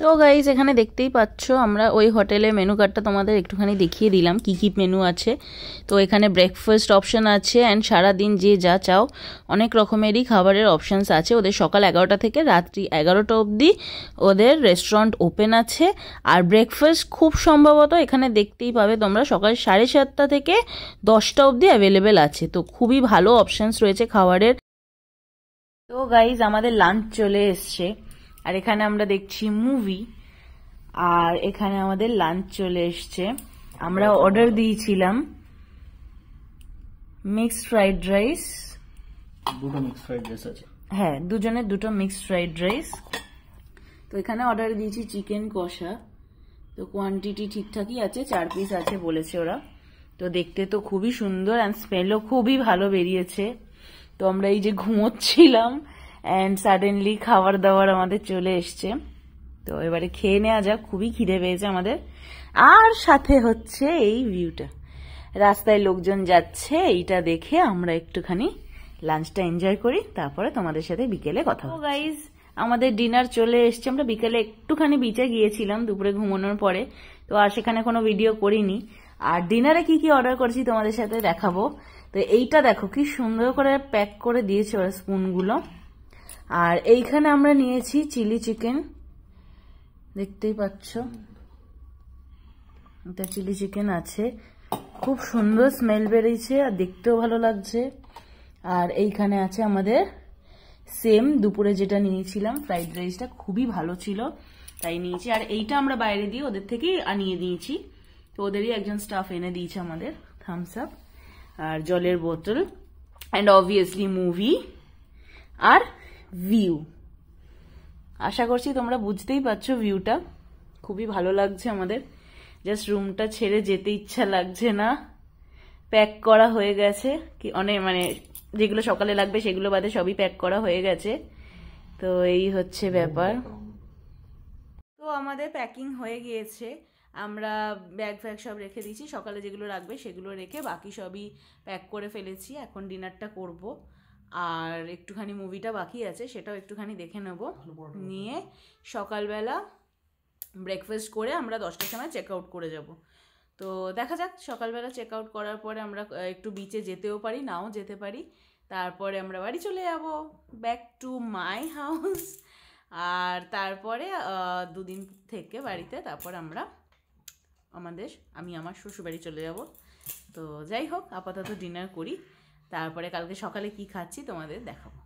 তো গাইজ এখানে দেখতেই পাচ্ছ আমরা ওই হোটেলে মেনু কার্ডটা তোমাদের একটুখানি দেখিয়ে দিলাম কি কি মেনু আছে। তো এখানে ব্রেকফাস্ট অপশন আছে অ্যান্ড সারাদিন যে যা চাও অনেক রকমেরই খাবারের অপশানস আছে। ওদের সকাল 11টা থেকে রাত্রি 11টা অবধি ওদের রেস্টুরেন্ট ওপেন আছে। আর ব্রেকফাস্ট খুব সম্ভবত এখানে দেখতেই পাবে তোমরা সকাল 7:30 থেকে 10টা অবধি অ্যাভেলেবেল আছে। তো খুবই ভালো অপশানস রয়েছে খাবারের। তো গাইজ আমাদের লাঞ্চ চলে এসছে আর এখানে আমরা দেখছি মুভি আর এখানে আমাদের লাঞ্চ চলে এসছে। আমরা অর্ডার দিয়েছিলাম মিক্সড ফ্রাইড রাইস, দুটো মিক্সড ফ্রাইড রাইস আছে। হ্যাঁ, দুজনের দুটো মিক্সড ফ্রাইড রাইস। তো এখানে অর্ডার দিয়েছি চিকেন কষা। তো কোয়ান্টিটি ঠিকঠাকই আছে, 4 পিস আছে বলেছে ওরা। তো দেখতে তো খুবই সুন্দর অ্যান্ড স্মেলও খুবই ভালো বেরিয়েছে। তো আমরা এই যে ঘুমোচ্ছিলাম অ্যান্ড সাডেনলি খাবার দাবার আমাদের চলে এসছে। তো এবারে খেয়ে নেওয়া যাক, খুবই খিদে পেয়েছে আমাদের। আর সাথে হচ্ছে এই ভিউটা, রাস্তায় লোকজন যাচ্ছে, এইটা দেখে আমরা একটুখানি লাঞ্চটা এনজয় করি, তারপরে তোমাদের সাথে বিকেলে কথা বলবো। গাইজ আমাদের ডিনার চলে এসছে। আমরা বিকেলে একটুখানি বিচে গিয়েছিলাম দুপুরে ঘুমানোর পরে, তো আর সেখানে কোনো ভিডিও করিনি। আর ডিনারে কি কি অর্ডার করেছি তোমাদের সাথে দেখাবো। তো এইটা দেখো কি সুন্দর করে প্যাক করে দিয়েছে ওরা স্পুনগুলো। আর এইখানে আমরা নিয়েছি চিলি চিকেন, দেখতেই পাচ্ছ এটা চিলি চিকেন আছে, খুব সুন্দর স্মেল বেরিয়েছে আর দেখতেও ভালো লাগছে। আর এইখানে আছে আমাদের সেম দুপুরে যেটা নিয়েছিলাম ফ্রাইড রাইসটা, খুবই ভালো ছিল তাই নিয়েছি। আর এইটা আমরা বাইরে দিয়ে ওদের থেকেই আনিয়ে দিয়েছি। তো ওদেরই একজন স্টাফ এনে দিয়েছে আমাদের থামস আপ আর জলের বোতল অ্যান্ড অবভিয়াসলি মুভি আর ভিউ। আশা করছি তোমরা বুঝতেই পারছো ভিউটা খুবই ভালো লাগছে আমাদের। জাস্ট রুমটা ছেড়ে যেতে ইচ্ছা লাগছে না, প্যাক করা হয়ে গেছে কি অনেক, মানে যেগুলো সকালে লাগবে সেগুলো বাদে সবই প্যাক করা হয়ে গেছে। তো এই হচ্ছে ব্যাপার। তো আমাদের প্যাকিং হয়ে গিয়েছে, আমরা ব্যাগ ফ্যাগ সব রেখে দিয়েছি, সকালে যেগুলো রাখবে সেগুলো রেখে বাকি সবই প্যাক করে ফেলেছি। এখন ডিনারটা করব আর একটুখানি মুভিটা বাকি আছে, সেটাও একটুখানি দেখে নেব, নিয়ে সকালবেলা ব্রেকফাস্ট করে আমরা 10টার সময় চেক আউট করে যাব। তো দেখা যাক, সকালবেলা চেক আউট করার পরে আমরা একটু বিচে যেতেও পারি, নাও যেতে পারি। তারপরে আমরা বাড়ি চলে যাব, ব্যাক টু মাই হাউস। আর তারপরে 2 দিন থেকে বাড়িতে, তারপর আমরা আমি আমার শ্বশুরবাড়ি চলে যাব। তো যাই হোক, আপাতত ডিনার করি, তারপরে কালকে সকালে কি খাচ্ছি তোমাদের দেখাবো।